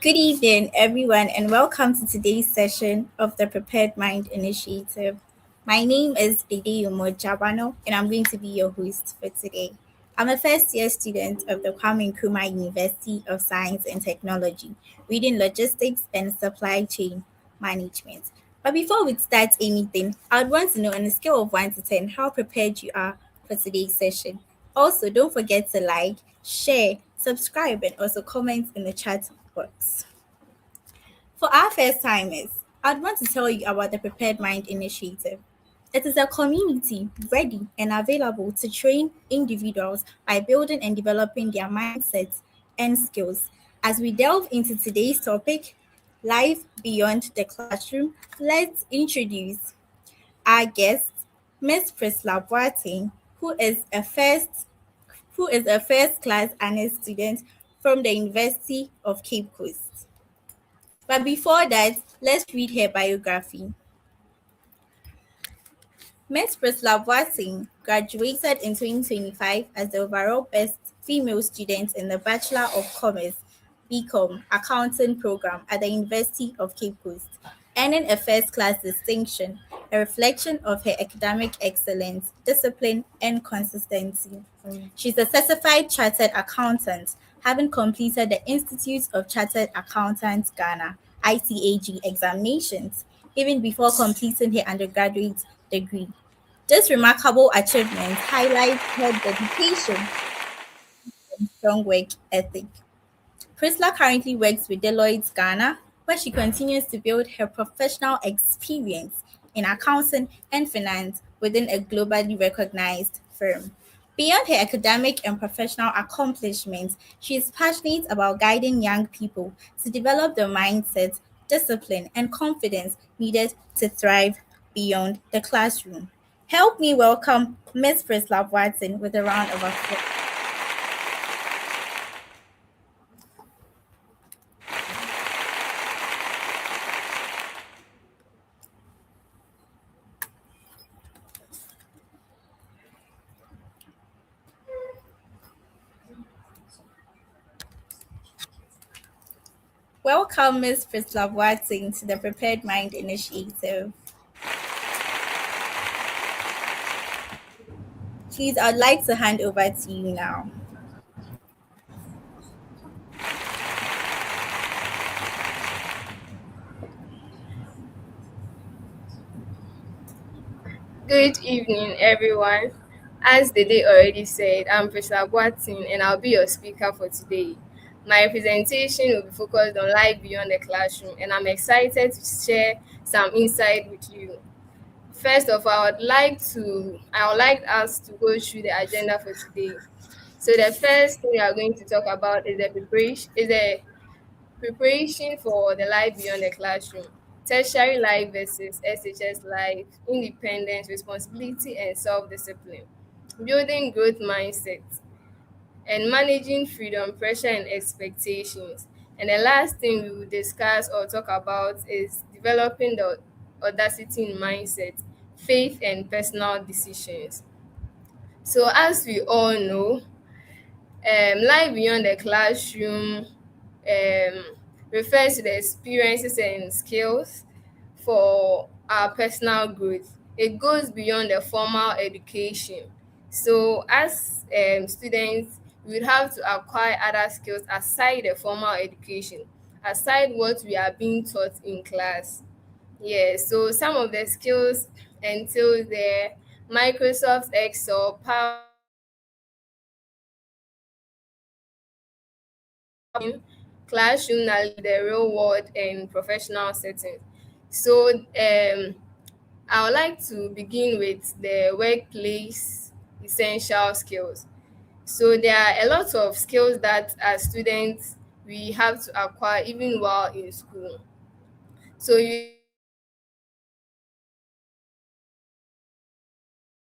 Good evening, everyone, and welcome to today's session of the Prepared Mind Initiative. My name is Dede Jabano, and I'm going to be your host for today. I'm a first year student of the Kwame Nkrumah University of Science and Technology, reading logistics and supply chain management. But before we start anything, I would want to know on a scale of 1 to 10 how prepared you are for today's session. Also, don't forget to like, share, subscribe, and also comment in the chat box. For our first timers, I'd want to tell you about the Prepared Mind Initiative. It is a community ready and available to train individuals by building and developing their mindsets and skills. As we delve into today's topic, life beyond the classroom, let's introduce our guest, Miss Prisla Boateng, who is a first class honors student from the University of Cape Coast. But before that, let's read her biography. Ms. Prisla Boateng graduated in 2025 as the overall best female student in the Bachelor of Commerce BCom accounting program at the University of Cape Coast, earning a first class distinction, a reflection of her academic excellence, discipline, and consistency. She's a certified chartered accountant, having completed the Institute of Chartered Accountants Ghana ICAG examinations, even before completing her undergraduate degree. This remarkable achievement highlights her dedication and strong work ethic. Prisla currently works with Deloitte Ghana, where she continues to build her professional experience in accounting and finance within a globally recognized firm. Beyond her academic and professional accomplishments, she is passionate about guiding young people to develop the mindset, discipline, and confidence needed to thrive beyond the classroom. Help me welcome Ms. Prisla Watson with a round of applause. Welcome, Ms. Prisla Watson, to the Prepared Mind Initiative. Please, I'd like to hand over to you now. Good evening, everyone. As the day already said, I'm Priscilla Boatin and I'll be your speaker for today. My presentation will be focused on life beyond the classroom, and I'm excited to share some insight with you. First of all, I would like us to go through the agenda for today. So the first thing we are going to talk about is the preparation for the life beyond the classroom, tertiary life versus SHS life, independence, responsibility, and self discipline, building growth mindset, and managing freedom, pressure, and expectations. And the last thing we will discuss or talk about is developing the audacity in mindset, faith, and personal decisions. So, as we all know, life beyond the classroom um, refers to the experiences and skills for our personal growth. It goes beyond the formal education. So, as students, we would have to acquire other skills aside the formal education, aside what we are being taught in class. Yeah, so some of the skills entail the Microsoft Excel, classroom knowledge, the real world, and professional settings. So, I would like to begin with the workplace essential skills. So, there are a lot of skills that as students we have to acquire even while in school. So, you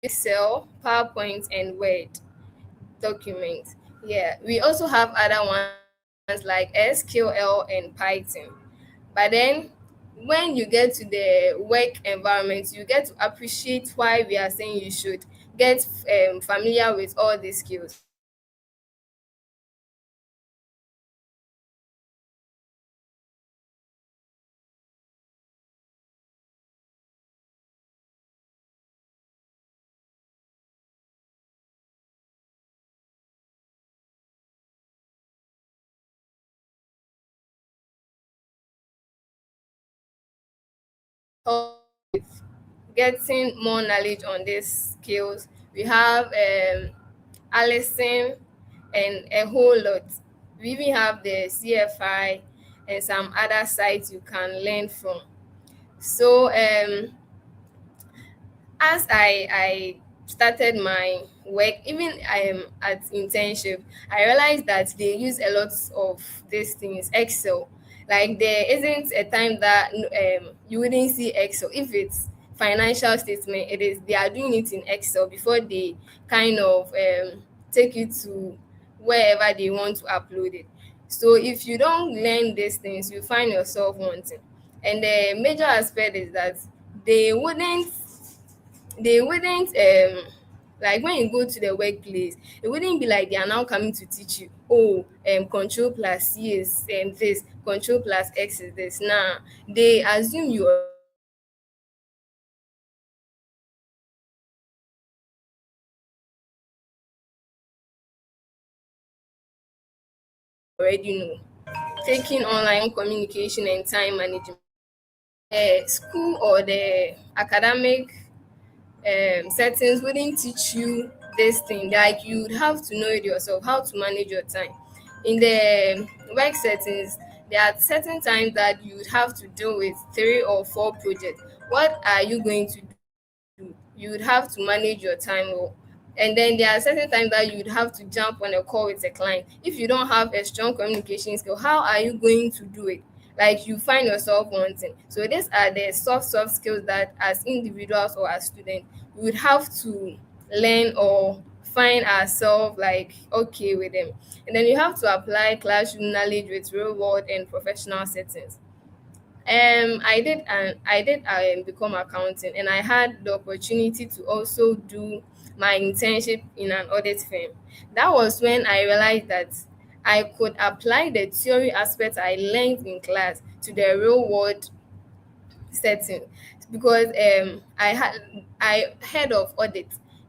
Excel, PowerPoint, and Word documents. Yeah, we also have other ones like SQL and Python. But then when you get to the work environment, you get to appreciate why we are saying you should get familiar with all these skills. help with getting more knowledge on these skills. We have Allison and a whole lot. We even have the CFI and some other sites you can learn from. So as I started my work, even I am at internship, I realized that they use a lot of these things, Excel. Like there isn't a time that you wouldn't see Excel. If it's financial statement, it is they are doing it in Excel before they kind of take it to wherever they want to upload it. So if you don't learn these things, you find yourself wanting. And the major aspect is that they wouldn't they wouldn't like when you go to the workplace, it wouldn't be like they are now coming to teach you, oh, control plus c is this, control plus x is this. Nah, they assume you already know it. Already know. Taking online communication and time management. School or the academic settings wouldn't teach you this thing. Like you'd have to know it yourself, how to manage your time. In the work settings, there are certain times that you'd have to deal with 3 or 4 projects. What are you going to do? You would have to manage your time well. And then there are certain times that you would have to jump on a call with a client. If you don't have a strong communication skill, how are you going to do it? Like you find yourself wanting. So these are the soft skills that as individuals or as students we would have to learn or find ourselves like okay with them. And then you have to apply classroom knowledge with real world and professional settings. I did become accounting, and I had the opportunity to also do my internship in an audit firm. That was when I realized that I could apply the theory aspect I learned in class to the real world setting, because I heard of audit.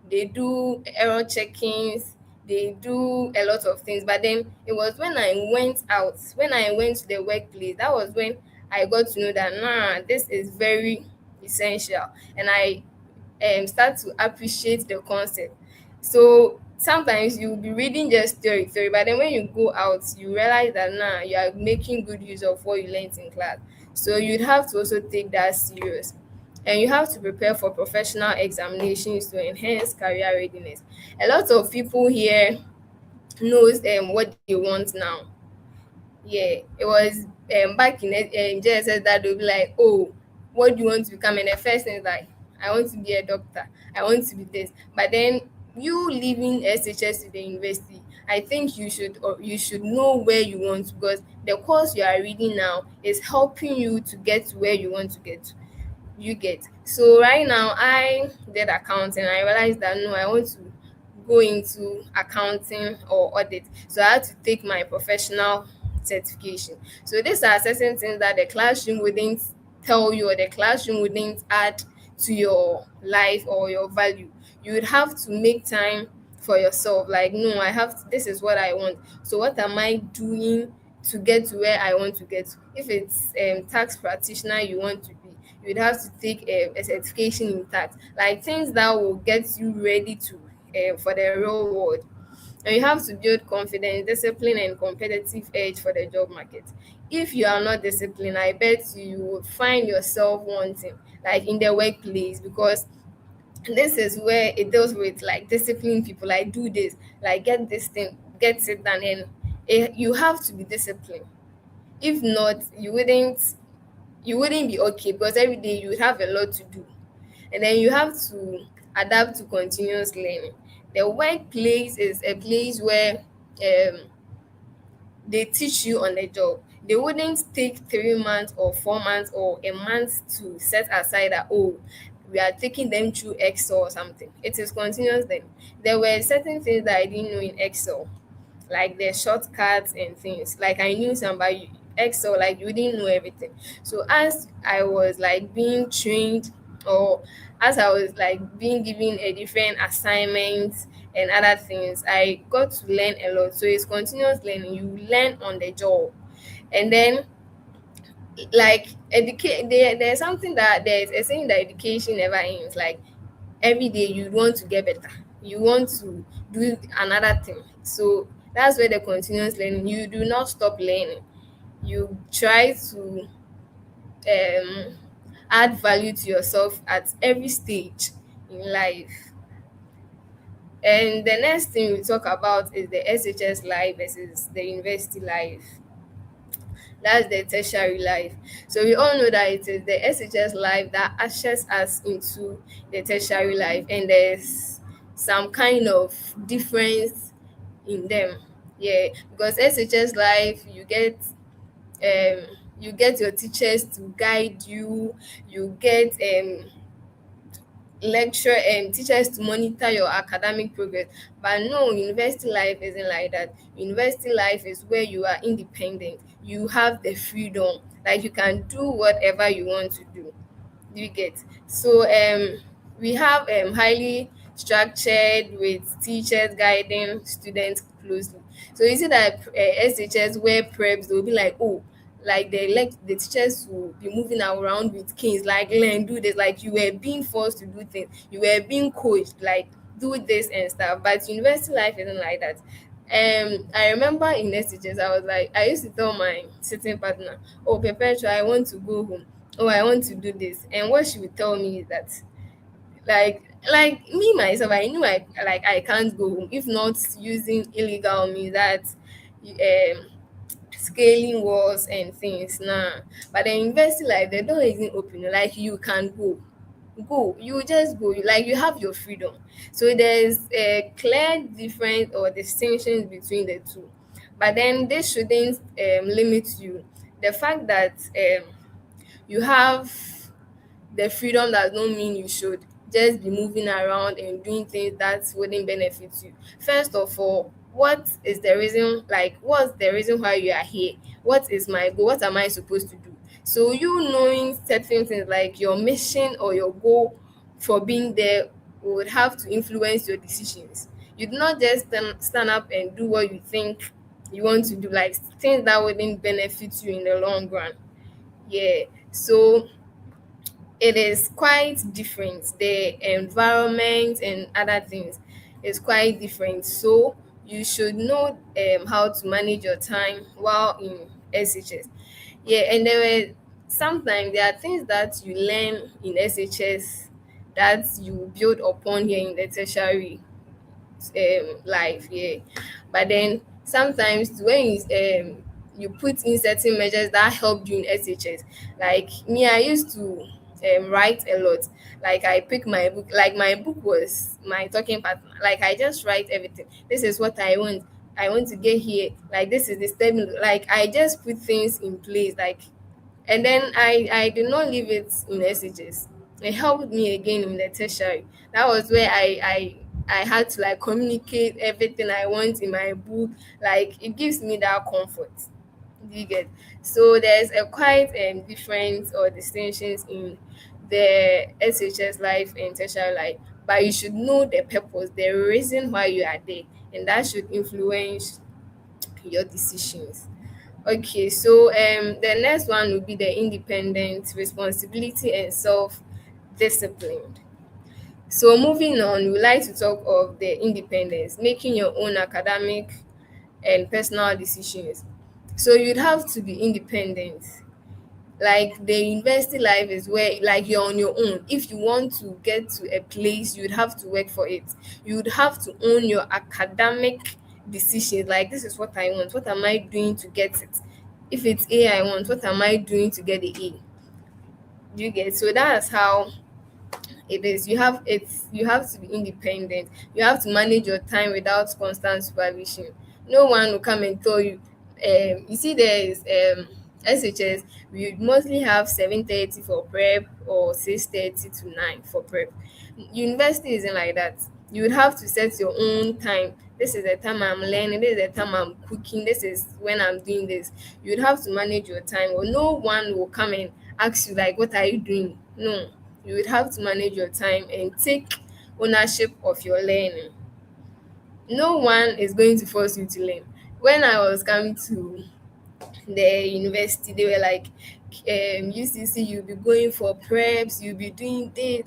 They do error checkings, they do a lot of things. But then it was when I went out, when I went to the workplace, that was when I got to know that this is very essential, and I start to appreciate the concept. So sometimes you'll be reading just theory, but then when you go out, you realize that you are making good use of what you learned in class. So you'd have to also take that serious. And you have to prepare for professional examinations to enhance career readiness. A lot of people here knows what they want now. Yeah, it was back in JSS that they'll be like, oh, what do you want to become? And the first thing is like, I want to be a doctor, I want to be this. But then you leaving SHS to the university, I think you should know where you want, because the course you are reading now is helping you to get to where you want to get to. You get. So right now I did accounting. I realized that no, I want to go into accounting or audit. So I had to take my professional certification. So these are certain things that the classroom wouldn't tell you, or the classroom wouldn't add to your life or your value. You would have to make time for yourself. Like, no, this is what I want. So what am I doing to get to where I want to get to? If it's tax practitioner you want to be, you would have to take a certification in tax, like things that will get you ready to for the real world. And you have to build confidence, discipline, and competitive edge for the job market. If you are not disciplined, I bet you will find yourself wanting, like in the workplace, because this is where it deals with like discipline people, like do this, like get this thing, get it done. And you have to be disciplined. If not, you wouldn't be okay, because every day you would have a lot to do, and then you have to adapt to continuous learning. The workplace is a place where they teach you on the job. They wouldn't take 3 months or 4 months or a month to set aside that, oh, we are taking them through Excel or something. It is continuous learning. There were certain things that I didn't know in Excel, like the shortcuts and things. Like I knew some, but Excel, like you didn't know everything. So as I was like being trained, or as I was like being given a different assignments and other things, I got to learn a lot. So it's continuous learning. You learn on the job. And then like there's something that there's a saying that education never ends. Like every day you want to get better, you want to do another thing. So that's where the continuous learning, you do not stop learning. You try to um add value to yourself at every stage in life. And the next thing we talk about is the SHS life versus the university life. That's the tertiary life. So we all know that it is the SHS life that ushers us into the tertiary life, and there's some kind of difference in them. Yeah, because SHS life, um you get your teachers to guide you, you get lecture and teachers to monitor your academic progress. But no, university life isn't like that. University life is where you are independent, you have the freedom, like you can do whatever you want to do. Do you get? So we have highly structured with teachers guiding students closely. So you see that SHS where preps they'll be like, oh, like the teachers will be moving around with canes, like learn, do this, like you were being forced to do things, you were being coached, like do this and stuff. But university life isn't like that. I remember in SHS, I was like, I used to tell my sitting partner, oh, Perpetua, I want to go home. Oh, I want to do this. And what she would tell me is that, like me myself, I knew I can't go home if not using illegal means, that scaling walls and things. Nah. But the university life, the door isn't open. Like you can go, you just go, like you have your freedom. So there's a clear difference or distinctions between the two. But then this shouldn't limit you. The fact that you have the freedom does not mean you should just be moving around and doing things that wouldn't benefit you. First of all, what is the reason, like what's the reason why you are here? What is my goal? What am I supposed to do? So you knowing certain things like your mission or your goal for being there would have to influence your decisions. You do not just stand up and do what you think you want to do, like things that wouldn't benefit you in the long run. Yeah. So it is quite different. The environment and other things is quite different. So you should know how to manage your time while in SHS. Yeah, and sometimes there are things that you learn in SHS that you build upon here in the tertiary life. Yeah, but then sometimes when you put in certain measures that help you in SHS, like me, I used to write a lot. Like I pick my book, like my book was my talking partner. Like I just write everything. This is what I want. I want to get here. Like this is the step. Like I just put things in place. Like, and then I did not leave it in SHS. It helped me again in the tertiary. That was where I had to like communicate everything I want in my book. Like it gives me that comfort. Do you get? So there's a quite difference or distinctions in the SHS life and tertiary life. But you should know the purpose, the reason why you are there, and that should influence your decisions. Okay, so the next one will be the independent responsibility and self discipline. So moving on, we like to talk of the independence, making your own academic and personal decisions. So you'd have to be independent. Like the university life is where like you're on your own. If you want to get to a place, you'd have to work for it. You'd have to own your academic decisions. Like this is what I want. What am I doing to get it? If it's A I want, what am I doing to get the A? Do you get? So that's how it is. You have to be independent. You have to manage your time without constant supervision. No one will come and tell you. You see, there is SHS. We mostly have 7:30 for prep or 6:30 to 9 for prep. University isn't like that. You would have to set your own time. This is the time I'm learning. This is the time I'm cooking. This is when I'm doing this. You would have to manage your time, or no one will come and ask you like, "What are you doing?" No, you would have to manage your time and take ownership of your learning. No one is going to force you to learn. When I was coming to the university, they were like, UCC, you'll be going for preps, you'll be doing this.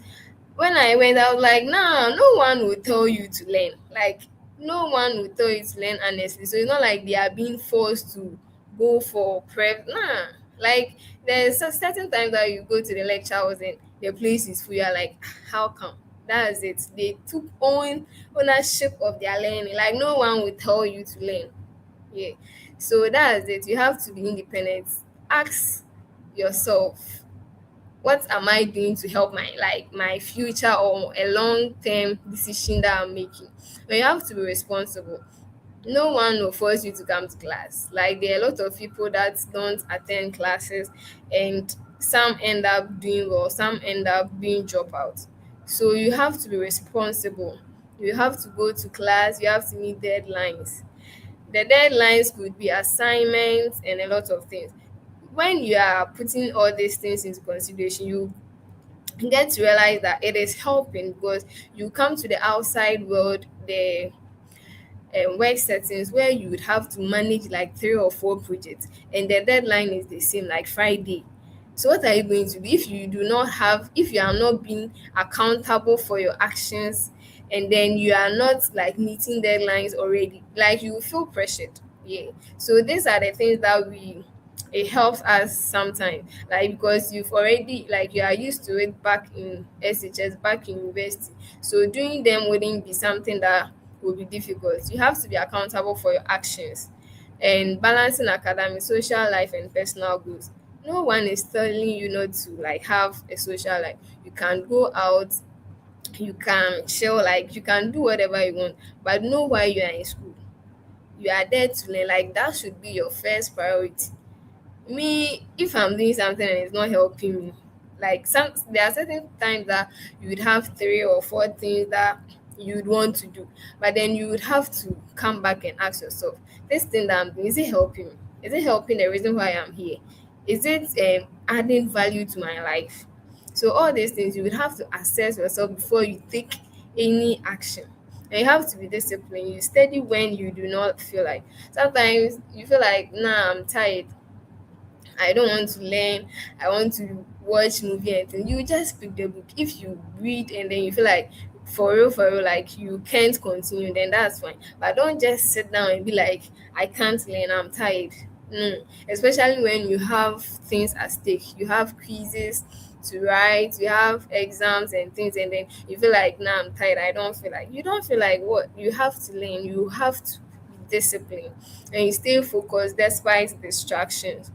When I went, I was like, nah, no one will tell you to learn. Like, no one will tell you to learn honestly. So it's not like they are being forced to go for prep. Nah. Like, there's a certain time that you go to the lecture house and the place is full. You're like, how come? That's it. They took ownership of their learning. Like, no one will tell you to learn. Yeah. So that's it. You have to be independent. Ask yourself, what am I doing to help my future or a long term decision that I'm making? But you have to be responsible. No one will force you to come to class. Like, there are a lot of people that don't attend classes, and some end up doing well, some end up being dropout. So you have to be responsible. You have to go to class, you have to meet deadlines. The deadlines could be assignments and a lot of things. When you are putting all these things into consideration, you get to realize that it is helping, because you come to the outside world, the work settings, where you would have to manage like 3 or 4 projects, and the deadline is the same, like Friday. So what are you going to do if you do not have, if you are not being accountable for your actions, and then you are not like meeting deadlines already? Like, you will feel pressured. Yeah. So these are the things that we it helps us sometimes, like, because you've already, like, you are used to it back in SHS, back in university. So doing them wouldn't be something that will be difficult. You have to be accountable for your actions, and balancing academic, social life, and personal goals. No one is telling you not to like have a social life. You can go out, you can chill, like you can do whatever you want, but know why you are in school. You are there to learn. Like, that should be your first priority. Me, if I'm doing something and it's not helping me, like, there are certain times that you would have 3 or 4 things that you would want to do, but then you would have to come back and ask yourself, this thing that I'm doing, is it helping me? Is it helping the reason why I'm here? Is it adding value to my life? So all these things you would have to assess yourself before you take any action. And you have to be disciplined. You study when you do not feel like. Sometimes you feel like, nah, I'm tired, I don't want to learn, I want to watch movie and things. You just pick the book. If you read and then you feel like, for real, like you can't continue, then that's fine. But don't just sit down and be like, I can't learn, I'm tired. No. Especially when you have things at stake. You have quizzes to write, you have exams and things, and then you feel like, nah, I'm tired, I don't feel like. You don't feel like what? You have to learn, you have to be disciplined, and you stay focused despite distractions.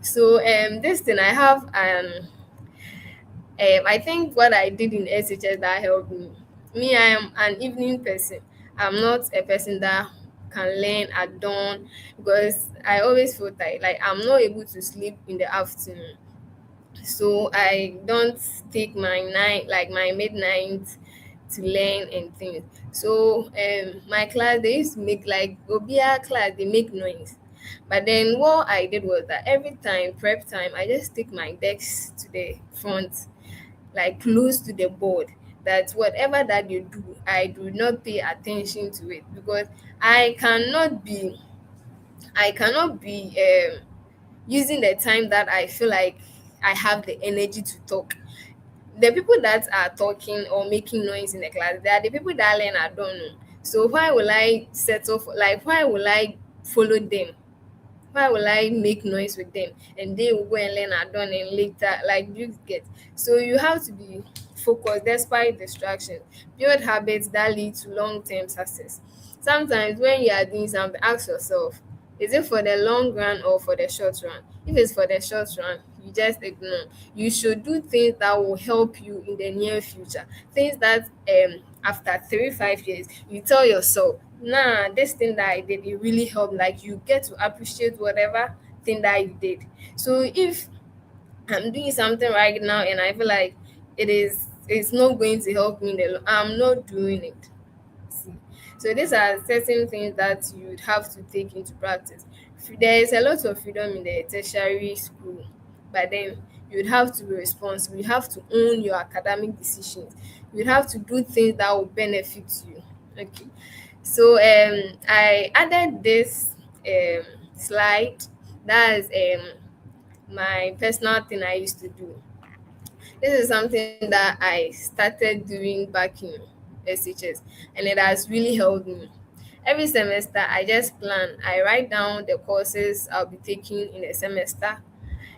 So this thing I have I think what I did in SHS that helped me. Me, I am an evening person. I'm not a person that can learn at dawn, because I always feel tired. Like, I'm not able to sleep in the afternoon. So I don't take my night, like my midnight, to learn and things. So my class, they used to make like Obia class, they make noise. But then what I did was that every time prep time, I just take my desk to the front, like close to the board. That whatever that you do, I do not pay attention to it, because I cannot be I cannot be using the time that I feel like I have the energy to talk. The people that are talking or making noise in the class, they are the people that learn I don't know. So why will I settle for, like, why will I follow them? Why will I make noise with them and they will go and learn adon and later, like, you get? So you have to be focused despite distractions. Build habits that lead to long-term success. Sometimes when you are doing something, ask yourself, is it for the long run or for the short run? If it's for the short run, you just ignore. You should do things that will help you in the near future. Things that after 3 5 years you tell yourself, nah, this thing that I did, it really helped. Like, you get to appreciate whatever thing that you did. So if I'm doing something right now and I feel like it's not going to help me in the I'm not doing it. See. So these are certain things that you would have to take into practice. There is a lot of freedom in the tertiary school, but then you would have to be responsible. You have to own your academic decisions. You would have to do things that will benefit you. Okay. So I added this slide, that's my personal thing I used to do. This is something that I started doing back in SHS, and it has really helped me. Every semester, I just plan. I write down the courses I'll be taking in a semester,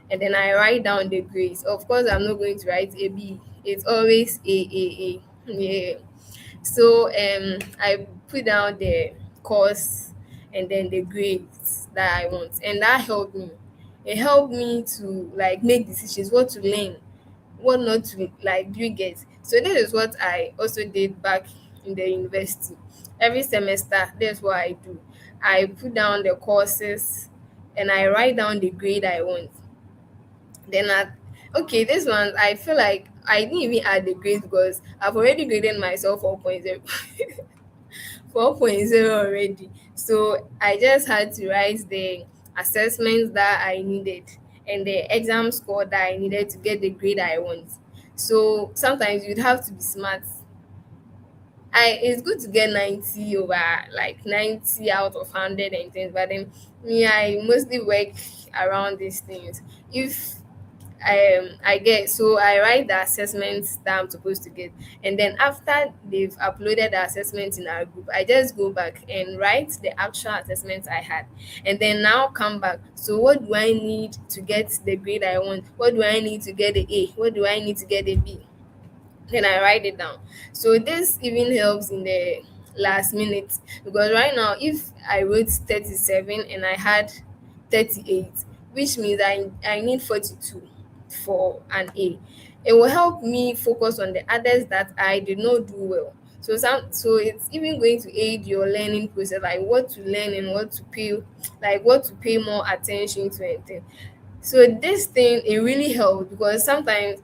and then I write down the grades. Of course, I'm not going to write a B. It's always A. Yeah. So I put down the course and then the grades that I want, and that helped me. It helped me to like make decisions, what to learn, what not to like. Do you get? So this is what I also did back in the university. Every semester, that's what I do. I put down the courses and I write down the grade I want. Then okay, this one I feel like I didn't even add the grade because I've already graded myself 4.0. 4.0 already. So I just had to write the assessments that I needed and the exam score that I needed to get the grade I want. So sometimes you'd have to be smart. It's good to get 90 over, like 90 out of 100 and things, but then me, I mostly work around these things. If I get, so I write the assessments that I'm supposed to get, and then after they've uploaded the assessments in our group, I just go back and write the actual assessments I had, and then now come back. So what do I need to get the grade I want? What do I need to get the A? What do I need to get the B? Then I write it down. So this even helps in the last minute, because right now if I wrote 37 and I had 38, which means I need 42 for an A. It will help me focus on the others that I did not do well. So it's even going to aid your learning process, like what to learn and what to pay, like what to pay more attention to and things. So this thing, it really helped, because sometimes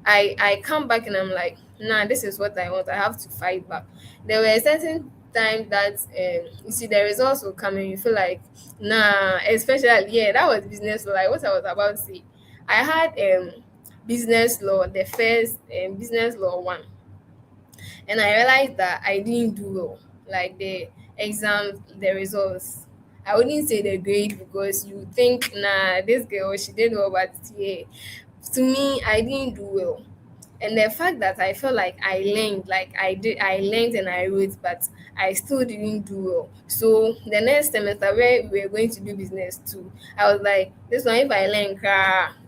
I come back and I'm like, nah, this is what I want. I have to fight back. There were certain times that you see the results will come and you feel like, nah, especially, yeah, that was business law, like what I was about to say. I had business law, the first business law one, and I realized that I didn't do well. Like the exam, the results. I wouldn't say the grade, because you think, nah, this girl, she did well, but yeah, to me, I didn't do well. And the fact that I felt like I learned, like I learned and I wrote, but I still didn't do well. So the next semester where we were going to do business too, I was like, this one, if I learn,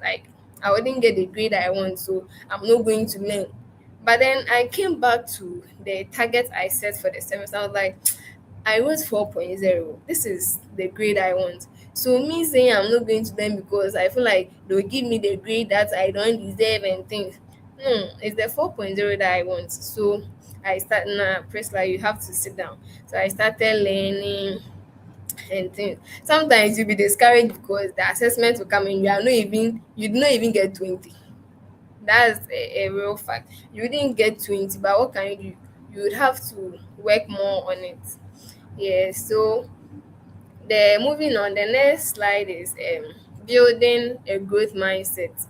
like I wouldn't get the grade I want, so I'm not going to learn. But then I came back to the target I set for the semester. I was like, I wrote 4.0. This is the grade I want. So me saying I'm not going to them because I feel like they'll give me the grade that I don't deserve and things. No, it's the 4.0 that I want. So I start now, press like you have to sit down. So I started learning and things. Sometimes you'll be discouraged because the assessment will come in, you did not even get 20. That's a real fact. You didn't get 20, but what can you do? You would have to work more on it. Yeah, so the moving on, the next slide is building a growth mindset.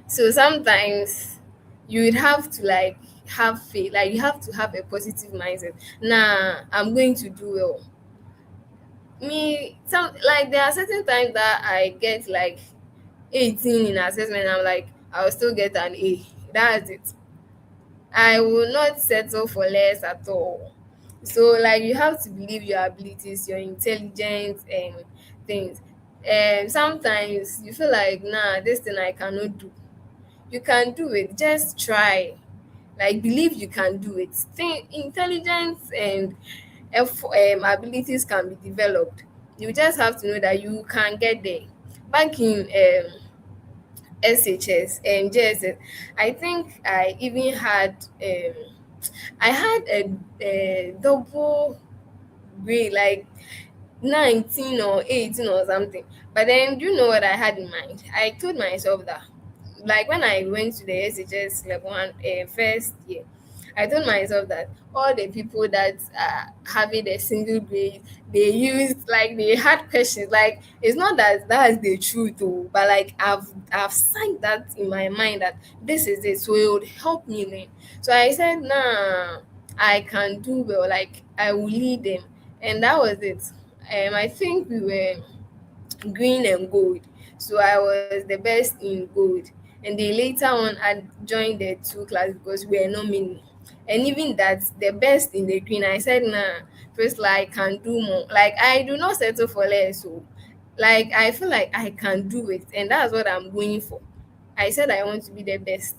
So sometimes you would have to like have faith, like you have to have a positive mindset. Nah, I'm going to do well. Me, some like there are certain times that I get like 18 in assessment. I'm like, I'll still get an A. That's it. I will not settle for less at all. So like you have to believe your abilities, your intelligence and things. And sometimes you feel like, nah, this thing I cannot do. You can do it. Just try. Like believe you can do it. Think intelligence and abilities can be developed. You just have to know that you can get there. Back in SHS and JSS, I think I even had I had a double grade, like 19 or 18 or something. But then, do you know what I had in mind? I told myself that, like when I went to the SHS level one first year, I told myself that all the people that are having a single grade, they used like they had questions. Like it's not that that's the truth, though, but like I've signed that in my mind that this is it, so it would help me learn. So I said, nah, I can do well. Like I will lead them, and that was it. I think we were green and gold. So I was the best in gold. And then later on, I joined the two class because we were not many. And even that, the best in the green, I said, nah, first, like, I can do more. Like, I do not settle for less. So, like, I feel like I can do it. And that's what I'm going for. I said I want to be the best.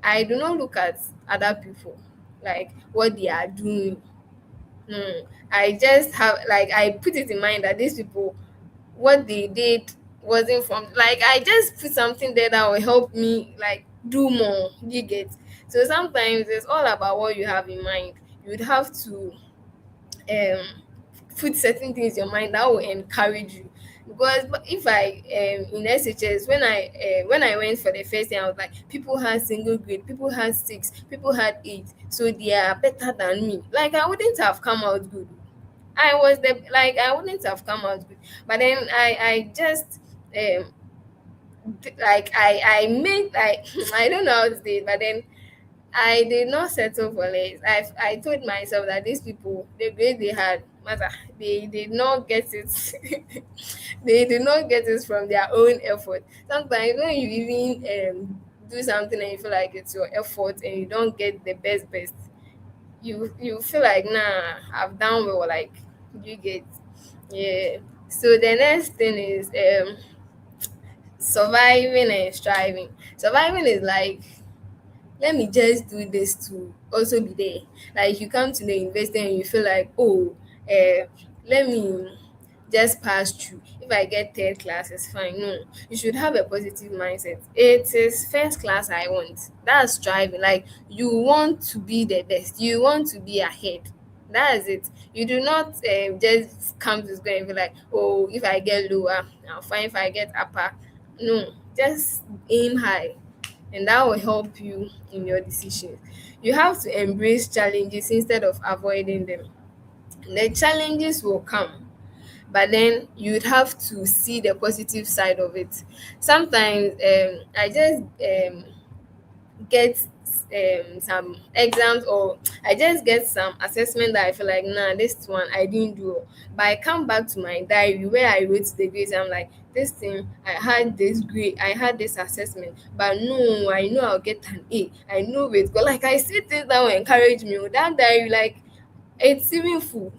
I do not look at other people, like what they are doing. No, I just have, like, I put it in mind that these people, what they did wasn't from, like, I just put something there that will help me, like, do more. You get? So sometimes it's all about what you have in mind. You would have to um put certain things in your mind that will encourage you. Because if I in SHS, when I went for the first time, I was like, people had single grade, people had 6, people had 8, so they are better than me. Like, I wouldn't have come out good. I wouldn't have come out good. But then I just um like I made, like, I don't know how to say it, but then I did not settle for less. I told myself that these people, the grade they had, matter. They did not get it. They did not get it from their own effort. Sometimes when you even do something and you feel like it's your effort and you don't get the best, you feel like, nah, I've done well. Like, you get, yeah. So the next thing is surviving and striving. Surviving is like, let me just do this to also be there. Like, you come to the university and you feel like, oh, let me just pass through. If I get third class, it's fine. No, you should have a positive mindset. It is first class I want. That's striving. Like, you want to be the best. You want to be ahead. That's it. You do not just come to school and be like, oh, if I get lower, I'm fine. If I get upper, no, just aim high, and that will help you in your decisions. You have to embrace challenges instead of avoiding them. The challenges will come, but then you'd have to see the positive side of it. Sometimes I just get some exams, or I just get some assessment that I feel like, nah, this one I didn't do well. But I come back to my diary where I wrote the grades. I'm like, this thing, I had this grade, I had this assessment, but no, I know I'll get an A. I know it. But like, I see things that will encourage me. That diary, like, it's even full.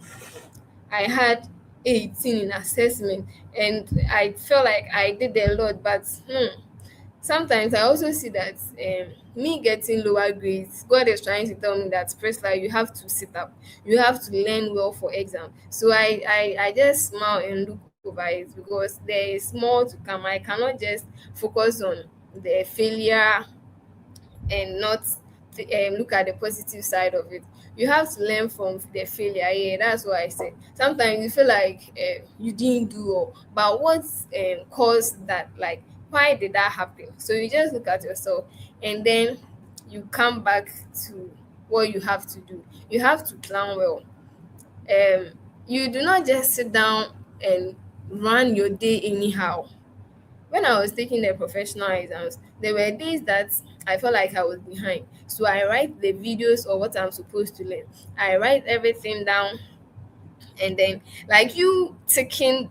I had 18 in assessment, and I felt like I did a lot, but sometimes I also see that me getting lower grades, God is trying to tell me that, Priscilla, you have to sit up, you have to learn well for exam. So I just smile and look over it, because there is more to come. I cannot just focus on the failure and not look at the positive side of it. You have to learn from the failure. Yeah, that's what I said. Sometimes you feel like you didn't do well, but what caused that? Like, why did that happen? So you just look at yourself, and then you come back to what you have to do. You have to plan well. You do not just sit down and run your day anyhow. When I was taking the professional exams, there were days that I felt like I was behind. So I write the videos or what I'm supposed to learn. I write everything down, and then, like, you taking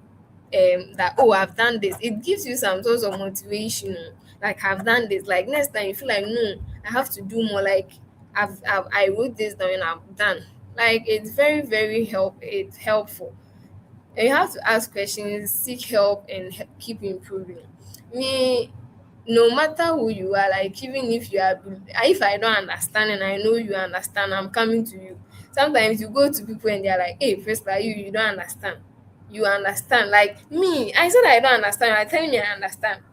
that, oh, I've done this, it gives you some sort of motivation. Like, I've done this. Like, next time you feel like, no, I have to do more. Like, I wrote this down and I'm done. Like, it's very, very it's helpful. And you have to ask questions, seek help, and keep improving. Me, no matter who you are, like, even if you are, if I don't understand and I know you understand, I'm coming to you. Sometimes you go to people and they're like, hey, first, like, you don't understand. You understand. Like me, I said I don't understand. You're telling me I understand.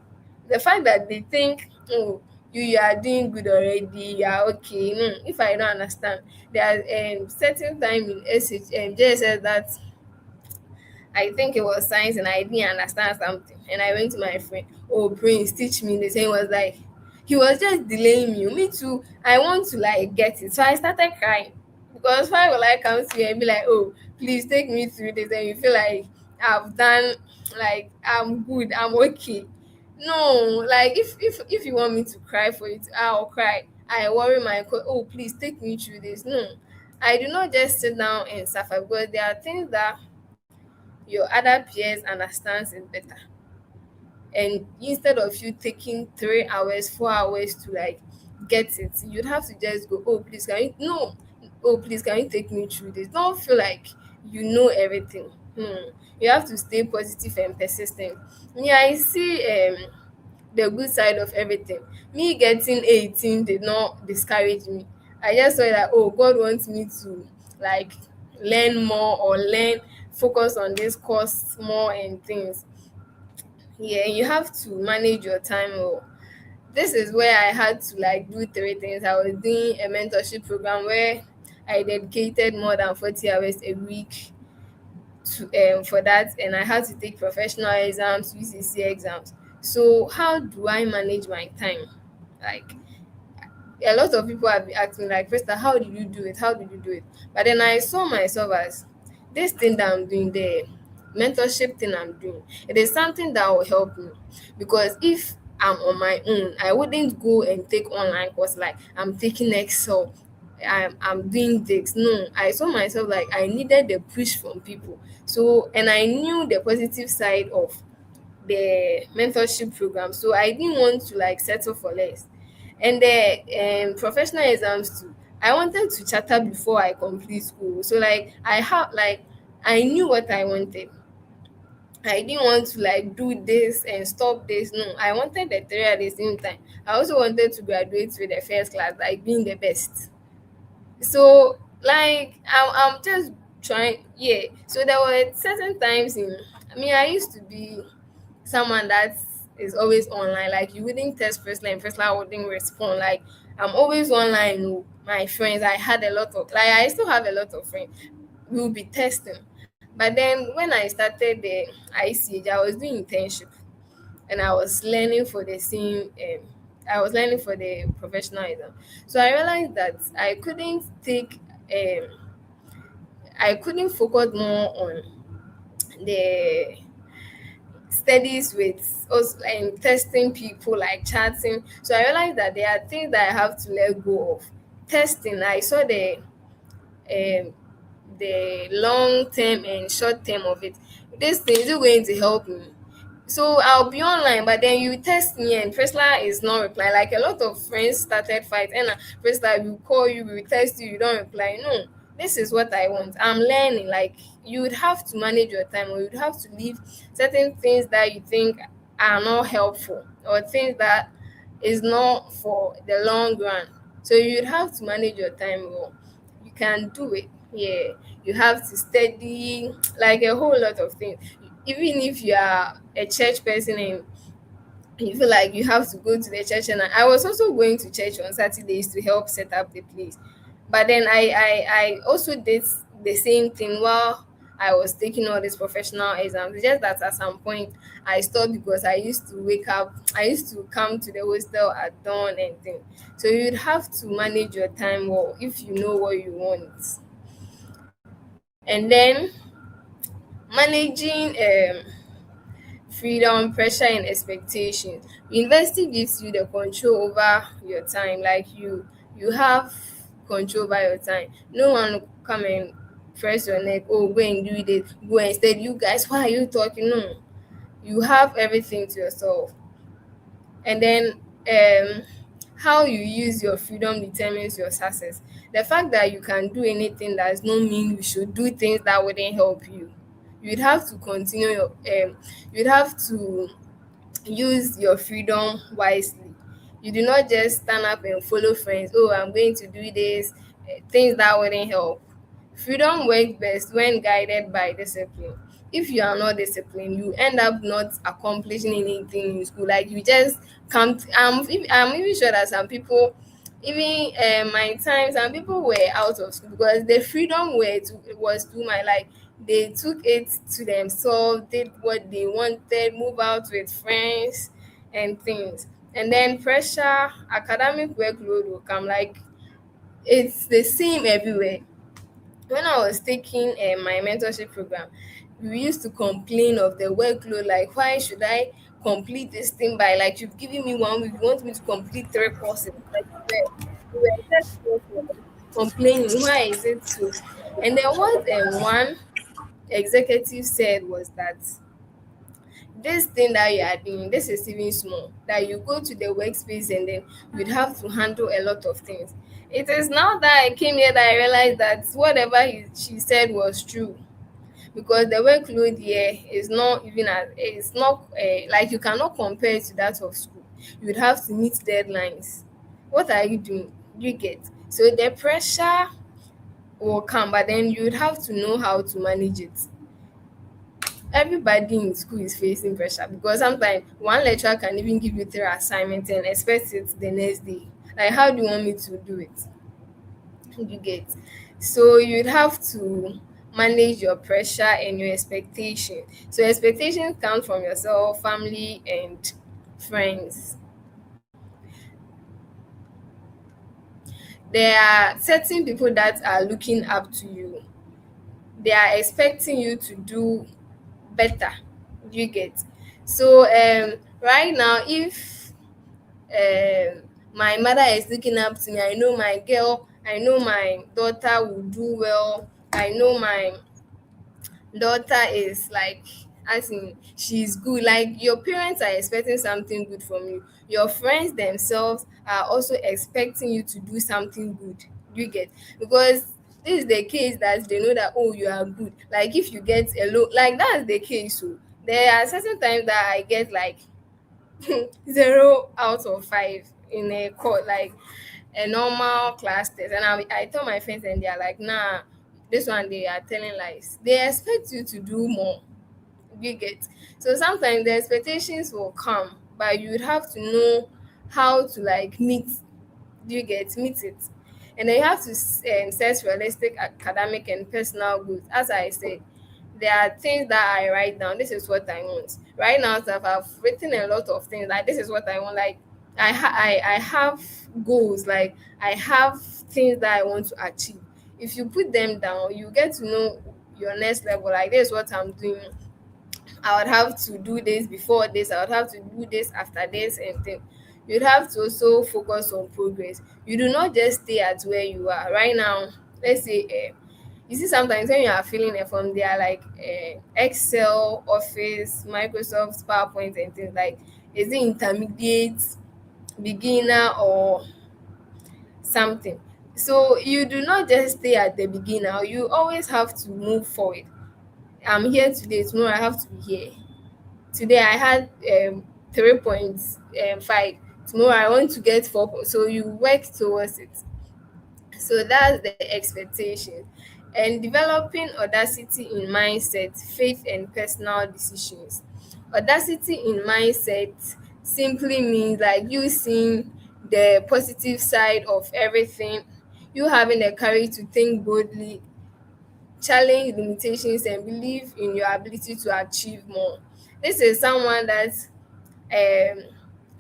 The fact that they think, oh, you are doing good already, you are okay. No, if I don't understand, there are certain time in JSS that I think it was science and I didn't understand something. And I went to my friend, oh, Prince, teach me this. And he was like, he was just delaying me. Me too. I want to, like, get it. So I started crying. Because why will I come to you and be like, oh, please take me through this? And you feel like I've done, like, I'm good, I'm okay. No, like, if you want me to cry for it, I'll cry. I worry oh, please take me through this. No, I do not just sit down and suffer, because there are things that your other peers understands it better. and instead of you taking 3 hours, 4 hours to like get it, you'd have to just go, oh please can you no, oh please can you take me through this. Don't feel like you know everything. You have to stay positive and persistent. Yeah, I see the good side of everything. Me getting 18 did not discourage me. I just saw that, oh, God wants me to like learn more or learn, focus on this course more and things. Yeah, you have to manage your time well. This is where I had to like do three things. I was doing a mentorship program where I dedicated more than 40 hours a week to for that, and I had to take professional exams, UCC exams. So how do I manage my time? Like a lot of people have been asking like, Krista, how did you do it? How did you do it? But then I saw myself as this thing that I'm doing, the mentorship thing I'm doing, it is something that will help me. Because if I'm on my own, I wouldn't go and take online course like I'm taking Excel, I'm doing this. No, I saw myself like I needed the push from people. So and I knew the positive side of the mentorship program. So I didn't want to like settle for less. And the professional exams too. I wanted to charter before I complete school. So like I knew what I wanted. I didn't want to like do this and stop this. No, I wanted the three at the same time. I also wanted to graduate with the first class, like being the best. So like I'm just trying, yeah. So there were certain times in, I mean, I used to be someone that is always online. Like you wouldn't text first line wouldn't respond. Like I'm always online with my friends. I had a lot of like I still have a lot of friends. We'll be texting. But then when I started the ICH, I was doing internship and I was learning for the same I was learning for the professional exam. So I realized that um I couldn't focus more on the studies with us and testing people like chatting. So I realized that there are things that I have to let go of. Testing, I saw um the long term and short term of it. This thing is it going to help me? So I'll be online, but then you text me and Presla is not replying. Like a lot of friends started fight, and Presla will call you, will text you, you don't reply. No, this is what I want. I'm learning. Like you would have to manage your time, or you'd have to leave certain things that you think are not helpful, or things that is not for the long run. So you'd have to manage your time well. You can do it. Yeah, you have to study like a whole lot of things. Even if you are a church person and you feel like you have to go to the church, and I was also going to church on Saturdays to help set up the place. But then I also did the same thing while I was taking all these professional exams. It's just that at some point I stopped because I used to wake up, I used to come to the hostel at dawn and things. So you'd have to manage your time well if you know what you want. And then managing freedom, pressure, and expectations. University gives you the control over your time. Like you have control over your time. No one will come and press your neck. Oh, go and do this. Go and instead. You guys, why are you talking? No, you have everything to yourself. And then how you use your freedom determines your success. The fact that you can do anything does not mean you should do things that wouldn't help you. You'd have to continue your you'd have to use your freedom wisely. You do not just stand up and follow friends. Oh, I'm going to do this, things that wouldn't help. Freedom works best when guided by discipline. If you are not disciplined, you end up not accomplishing anything in school. Like you just can't. I'm even sure that some people, even my time, some people were out of school because the freedom was too much. Like they took it to themselves, did what they wanted, move out with friends and things. And then pressure, academic workload will come. Like it's the same everywhere. When I was taking my mentorship program, we used to complain of the workload. Like, why should I complete this thing by like you've given me 1 week, you want me to complete 3 courses? Like, we were just complaining. Why is it so? And then what one executive said was that this thing that you are doing, this is even small, that you go to the workspace and then you'd have to handle a lot of things. It is now that I came here that I realized that whatever she said was true, because the workload here is not even as, it's not like you cannot compare it to that of school. You would have to meet deadlines. What are you doing? You get, so the pressure will come, but then you would have to know how to manage it. Everybody in school is facing pressure, because sometimes one lecturer can even give you three assignments and expect it the next day. Like, how do you want me to do it? You get, so you'd have to manage your pressure and your expectation. So expectations come from yourself, family, and friends. There are certain people that are looking up to you. They are expecting you to do better. You get, so right now, if my mother is looking up to me, I know my girl, I know my daughter will do well, I know my daughter is like, as in, she's good. Like, your parents are expecting something good from you, your friends themselves are also expecting you to do something good. You get, because this is the case that they know that, oh, you are good. Like, if you get a low, like, that's the case. So there are certain times that I get like 0 out of 5 in a court, like a normal class test, and I tell my friends and they are like, nah, this one they are telling lies. They expect you to do more. You get, so sometimes the expectations will come, but you would have to know how to like meet it. And then you have to set realistic academic and personal goals. As I said, there are things that I write down. This is what I want. Right now, so I've written a lot of things. Like, this is what I want. Like, I have goals. Like, I have things that I want to achieve. If you put them down, you get to know your next level. Like, this is what I'm doing. I would have to do this before this. I would have to do this after this, and then you'd have to also focus on progress. You do not just stay at where you are right now. Let's say, you see, sometimes when you are filling a form, they are like Excel, Office, Microsoft, PowerPoint, and things like. Is it intermediate, beginner, or something? So you do not just stay at the beginner. You always have to move forward. I'm here today. Tomorrow I have to be here. Today I had 3.5. Tomorrow I want to get 4. So you work towards it. So that's the expectation. And developing audacity in mindset, faith, and personal decisions. Audacity in mindset simply means like you seeing the positive side of everything, you having the courage to think boldly, challenge limitations, and believe in your ability to achieve more. This is someone that um,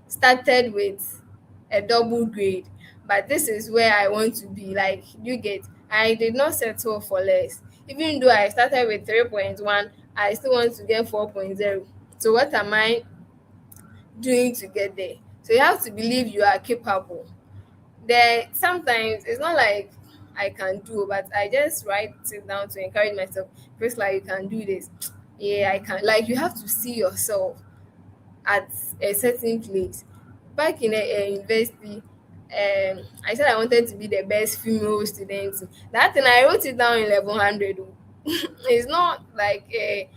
started with a double grade, but this is where I want to be. Like, you get, I did not settle for less. Even though I started with 3.1, I still want to get 4.0. So what am I doing to get there? So you have to believe you are capable. There sometimes it's not like I can do, but I just write it down to encourage myself. First, like, you can do this. Yeah, I can. Like, you have to see yourself at a certain place. Back in a university, I said I wanted to be the best female student. That thing I wrote it down in 1100. It's not like a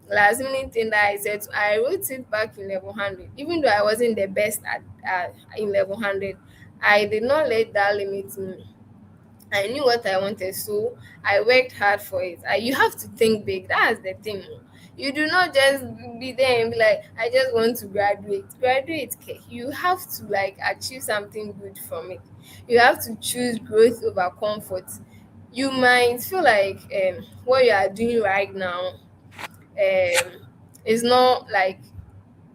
last minute thing that I said. I wrote it back in 1100. Even though I wasn't the best at in 1100, I did not let that limit me. I knew what I wanted, so I worked hard for it. You have to think big. That's the thing. You do not just be there and be like, I just want to graduate. Graduate, okay. You have to like achieve something good from it. You have to choose growth over comfort. You might feel like what you are doing right now is not like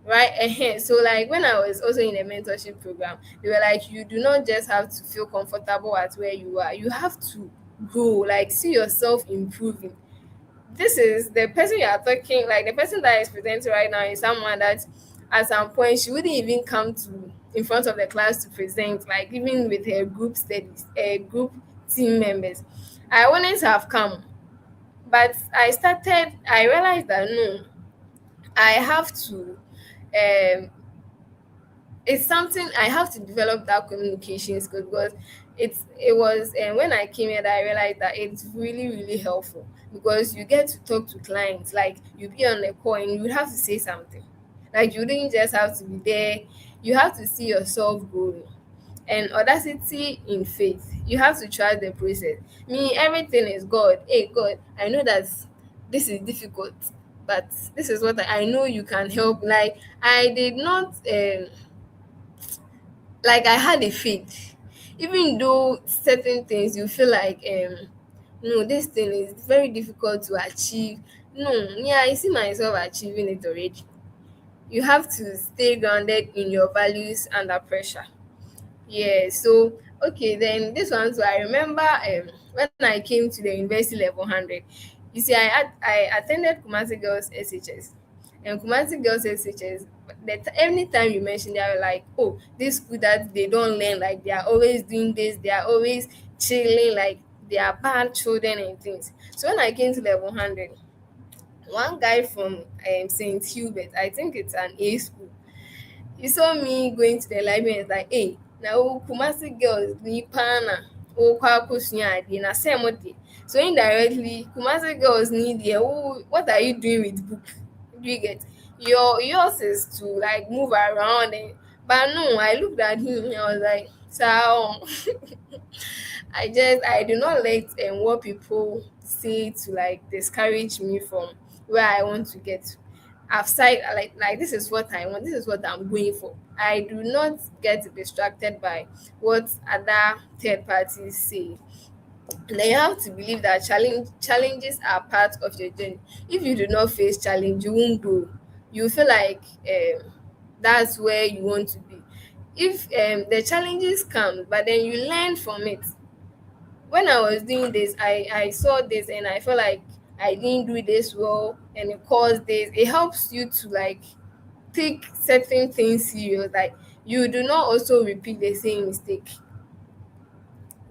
right ahead. So like when I was also in a mentorship program, they were like, you do not just have to feel comfortable at where you are, you have to grow, like see yourself improving. This is the person you are talking, like the person that is presenting right now is someone that at some point she wouldn't even come to in front of the class to present, like even with her group studies, group team members. I wouldn't have come, but I realized that no, I have to um it's something I have to develop that communication skill, because it was when I came here that I realized that it's really really helpful, because you get to talk to clients, like you be on a call and you would have to say something, like you didn't just have to be there, you have to see yourself growing. And audacity in faith, you have to trust the process. Me, everything is God. Hey God, I know that this is difficult, but this is what I know you can help. Like I did not like I had a faith, even though certain things you feel like no, this thing is very difficult to achieve. No, yeah, I see myself achieving it already. You have to stay grounded in your values under pressure. Yeah, so okay, then this one. So I remember when I came to the university level 100. You see, I attended Kumasi Girls SHS, and Kumasi Girls SHS. That anytime you mention, they are like, oh, this school that they don't learn, like they are always doing this, they are always chilling, like they are bad children and things. So when I came to level 100, one guy from Saint Hubert, I think it's an A school, he saw me going to the library and was like, hey, now Kumasi girls ni pana o kwa kusua ade na say mo de. So indirectly, Kumasi girls need the oh, what are you doing with book? Do you get? Yours is to like move around and but no, I looked at him and I was like, so I do not let what people say to like discourage me from where I want to get to. I've said like this is what I want, this is what I'm going for. I do not get distracted by what other third parties say. And then you have to believe that challenges are part of your journey. If you do not face challenge, you won't grow. You feel like that's where you want to be. If the challenges come, but then you learn from it. When I was doing this, I saw this and I felt like I didn't do this well and it caused this. It helps you to like take certain things serious. Like you do not also repeat the same mistake.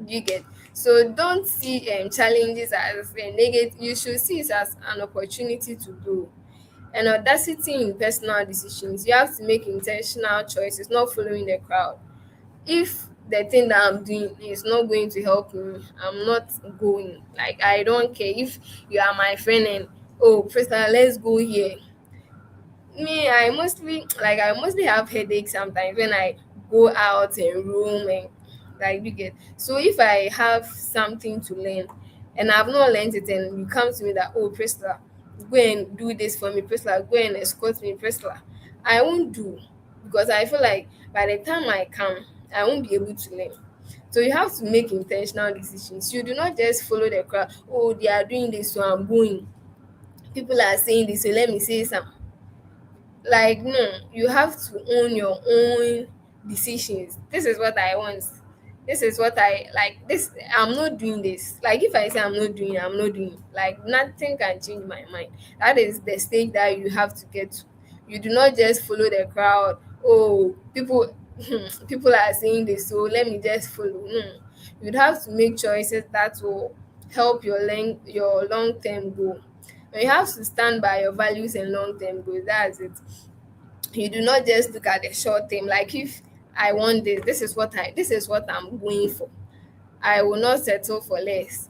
You get, so don't see challenges as a negative. You should see it as an opportunity to grow. And audacity in personal decisions. You have to make intentional choices, not following the crowd. If the thing that I'm doing is not going to help me, I'm not going. Like I don't care if you are my friend and oh, Priscilla, let's go here. Me, I mostly have headaches sometimes when I go out and roam and like you get. So if I have something to learn and I've not learned it and you come to me that oh Priscilla, go and do this for me, Priscilla, go and escort me, Priscilla, I won't do, because I feel like by the time I come, I won't be able to learn. So you have to make intentional decisions. You do not just follow the crowd. Oh, they are doing this, so I'm going. People are saying this, so let me say some. Like no, you have to own your own decisions. This is what I want, this is what I like, this I'm not doing this. Like if I say I'm not doing it, I'm not doing it. Like nothing can change my mind. That is the stage that you have to get to. You do not just follow the crowd. Oh, people people are saying this, so let me just follow. No, you'd have to make choices that will help your long-term goal. And you have to stand by your values and long-term goals. That's it. You do not just look at the short term. Like if I want this, this is what I'm going for. I will not settle for less.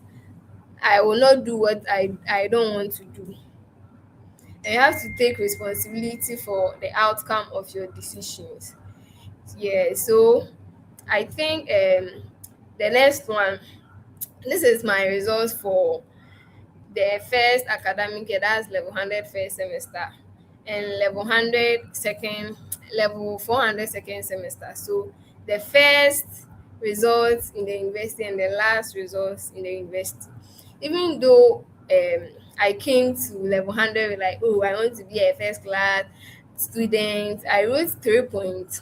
I will not do what I don't want to do. And you have to take responsibility for the outcome of your decisions. Yeah, so I think the next one, this is my results for the first academic year, that's level 100 first semester, and level 100 second, level 400 second semester. So the first results in the university and the last results in the university. Even though I came to level 100 with like, oh, I want to be a first class student, I wrote 3.6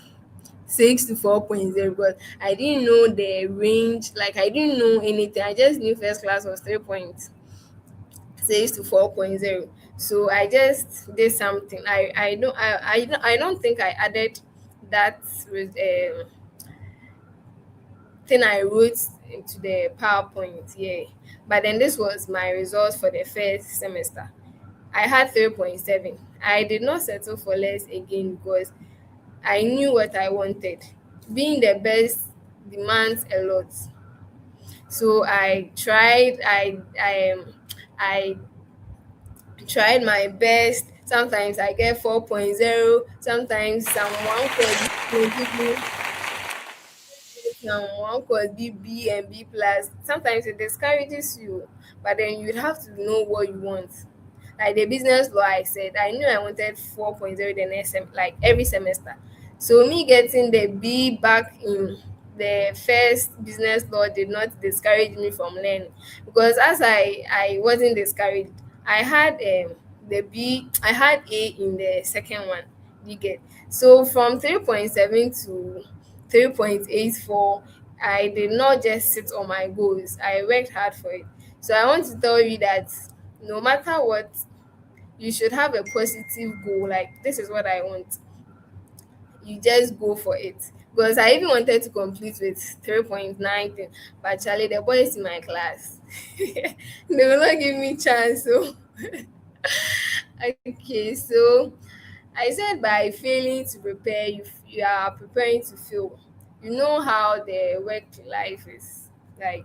to 4.0 because I didn't know the range, like I didn't know anything. I just knew first class was 3.6 to 4.0. So I just did something. I don't think I added that thing I wrote into the PowerPoint. Yeah, but then this was my results for the first semester. I had 3.7. I did not settle for less again because I knew what I wanted. Being the best demands a lot. So I tried my best. Sometimes I get 4.0, sometimes someone could give me one could be B and B plus. Sometimes it discourages you, but then you'd have to know what you want. Like the business law, I said I knew I wanted 4.0 the next like every semester. So me getting the B back in the first business law did not discourage me from learning, because as I wasn't discouraged, I had I had A in the second one. You get, so from 3.7 to 3.84, I did not just sit on my goals. I worked hard for it. So I want to tell you that no matter what, you should have a positive goal. Like, this is what I want. You just go for it. Because I even wanted to complete with 3.9 thing, but Charlie, the boys in my class, they will not give me chance. So okay, so I said by failing to prepare, you are preparing to fail. You know how the work life is like.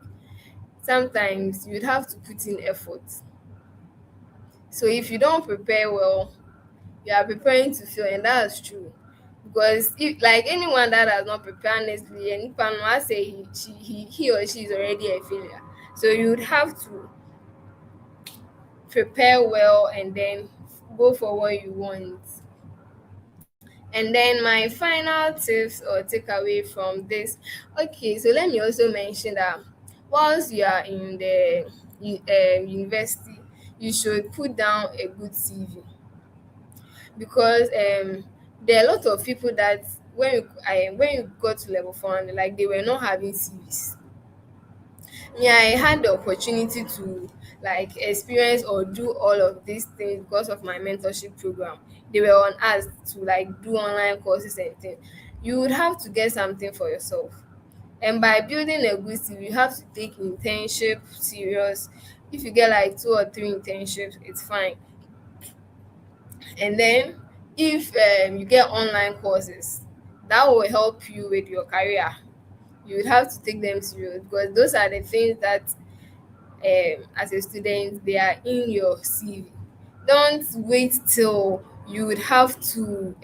Sometimes you'd have to put in effort. So if you don't prepare well, you are preparing to fail, and that's true. Because if like anyone that does not prepare honestly, and if I say he or she is already a failure. So you would have to prepare well and then go for what you want. And then my final tips or takeaway from this, okay, so let me also mention that whilst you are in the university, you should put down a good CV, because there are a lot of people that when you got to level 400, like they were not having CVs. Yeah, I had the opportunity to like experience or do all of these things because of my mentorship program. They were on us to like do online courses and things. You would have to get something for yourself. And by building a good CV, you have to take internship serious. If you get like 2 or 3 internships, it's fine. And then if you get online courses, that will help you with your career. You would have to take them serious, because those are the things that as a student they are in your CV. Don't wait till you would have to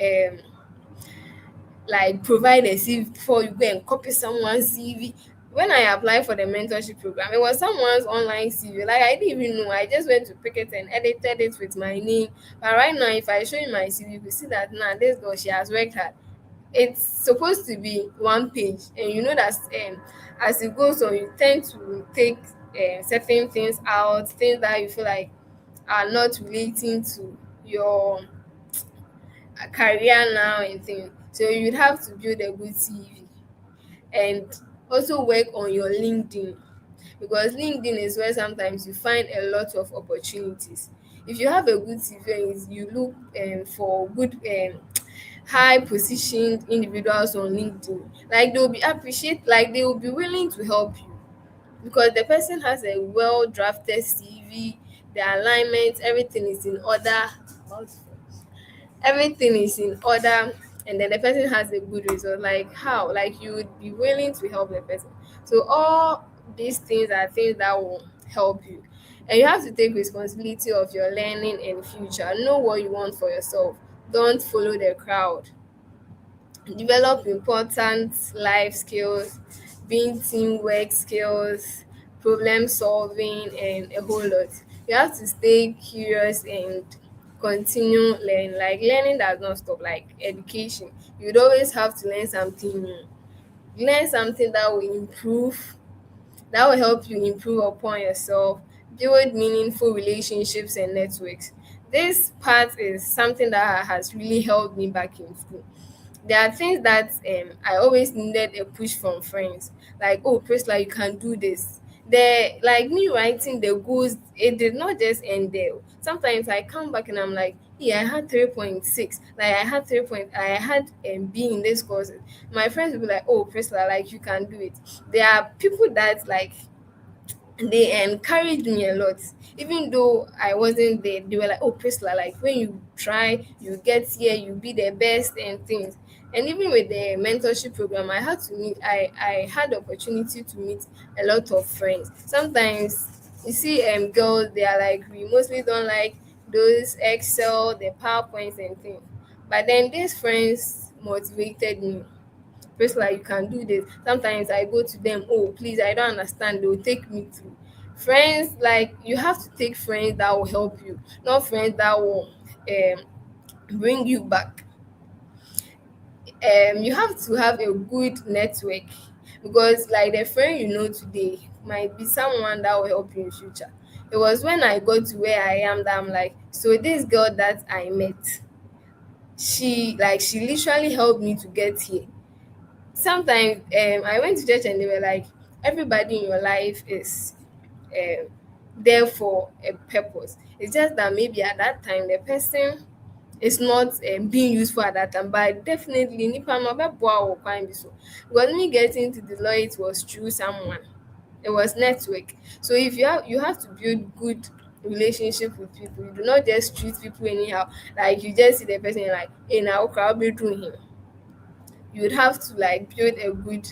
like provide a CV before you go and copy someone's CV. When I applied for the mentorship program, it was someone's online CV. Like I didn't even know. I just went to pick it and edited it with my name. But right now, if I show you my CV, you will see that now this girl, she has worked hard. It's supposed to be one page, and you know that as it goes on, you tend to take certain things out, things that you feel like are not relating to your career now and things. So you'd have to build a good CV, and also work on your LinkedIn, because LinkedIn is where sometimes you find a lot of opportunities. If you have a good CV and you look for good high positioned individuals on LinkedIn, like they'll be appreciate, like they will be willing to help you, because the person has a well drafted CV, the alignment, everything is in order. Everything is in order, and then the person has a good result. Like how, like you would be willing to help the person. So all these things are things that will help you, and you have to take responsibility of your learning and future. Know what you want for yourself. Don't follow the crowd. Develop important life skills, being teamwork skills, problem solving, and a whole lot. You have to stay curious and continue learning. Like learning does not stop, like education. You'd always have to learn something new. Learn something that will improve, that will help you improve upon yourself, build meaningful relationships and networks. This part is something that has really helped me back in school. There are things that I always needed a push from friends, like, oh Priscilla, you can do this. The like me writing the goals, it did not just end there. Sometimes I come back and I'm like, yeah, I had 3.6, like I had B in this course. My friends will be like, oh Priscilla, like you can do it. There are people that like they encouraged me a lot. Even though I wasn't there, they were like, "Oh, Priscilla, like when you try, you get here, you be the best and things." And even with the mentorship program, I had the opportunity to meet a lot of friends. Sometimes you see girls, they are like, we mostly don't like those Excel, the PowerPoints and things. But then these friends motivated me. Just like, you can do this. Sometimes I go to them, oh please, I don't understand. They will take me through. Friends, like, you have to take friends that will help you, not friends that will bring you back. You have to have a good network, because like the friend you know today might be someone that will help you in future. It was when I got to where I am that I'm like, so this girl that I met, she literally helped me to get here. Sometimes I went to church and they were like, everybody in your life is um, there for a purpose. It's just that maybe at that time the person is not being useful at that time, but definitely nipa no bɛboa wo kwan bi so. Because me getting to the law, it was through someone. It was network. So if you have to build good relationship with people. You do not just treat people anyhow. Like you just see the person, you're like, hey, now I'll be doing him. You would have to like build a good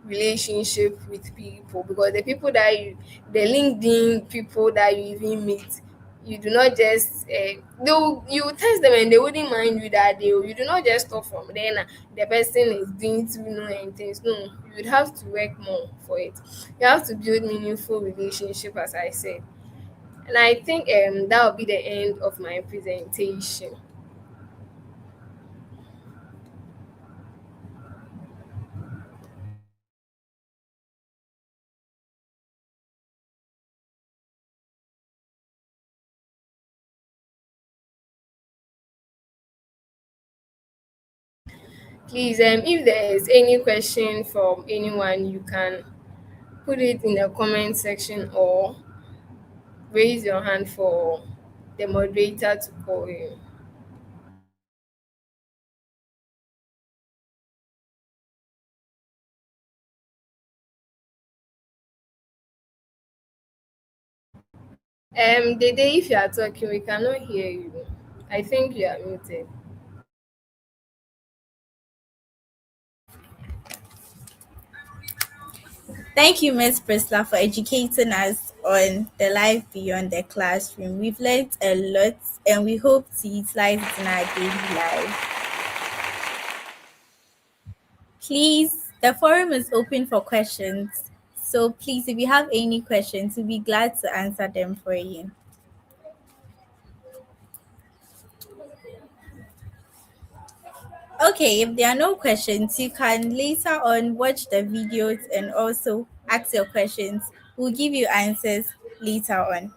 relationship with people, because the LinkedIn people that you even meet, you do not just you test them and they wouldn't mind you that day. You do not just stop from then the person is doing to know and things. No, you would have to work more for it. You have to build meaningful relationship, as I said. And I think that will be the end of my presentation. Please, if there is any question from anyone, you can put it in the comment section or raise your hand for the moderator to call you. Dede, if you are talking, we cannot hear you. I think you are muted. Thank you, Ms. Priscilla, for educating us on the life beyond the classroom. We've learned a lot and we hope to utilize it in our daily life. Please, the forum is open for questions. So please, if you have any questions, we'll be glad to answer them for you. Okay, if there are no questions, you can later on watch the videos and also ask your questions. We'll give you answers later on.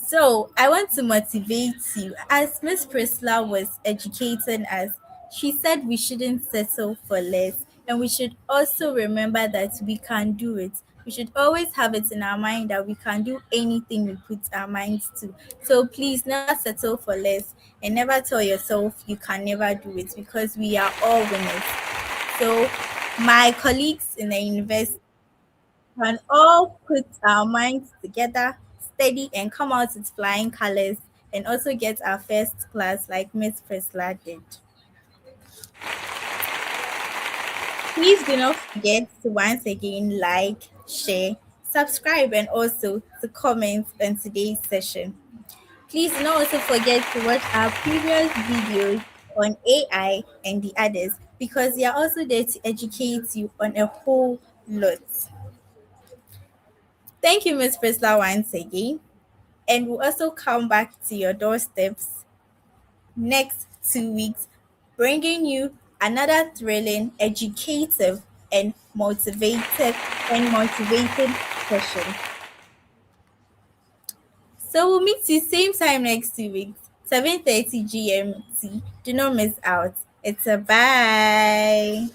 So I want to motivate you. As Miss Priscilla was educating us, she said we shouldn't settle for less. And we should also remember that we can do it. We should always have it in our mind that we can do anything we put our minds to. So please never settle for less and never tell yourself you can never do it, because we are all winners. So my colleagues in the university can all put our minds together, steady, and come out with flying colors, and also get our first class like Miss Priscilla did. Please do not forget to once again like, share, subscribe, and also to comment on today's session. Please do not also forget to watch our previous videos on AI and the others, because they are also there to educate you on a whole lot. Thank you, Miss Priscilla, once again. And we'll also come back to your doorsteps next 2 weeks, bringing you another thrilling, educative, and motivated session. So we'll meet you same time next 2 weeks, 7:30 GMT. Do not miss out. It's a bye.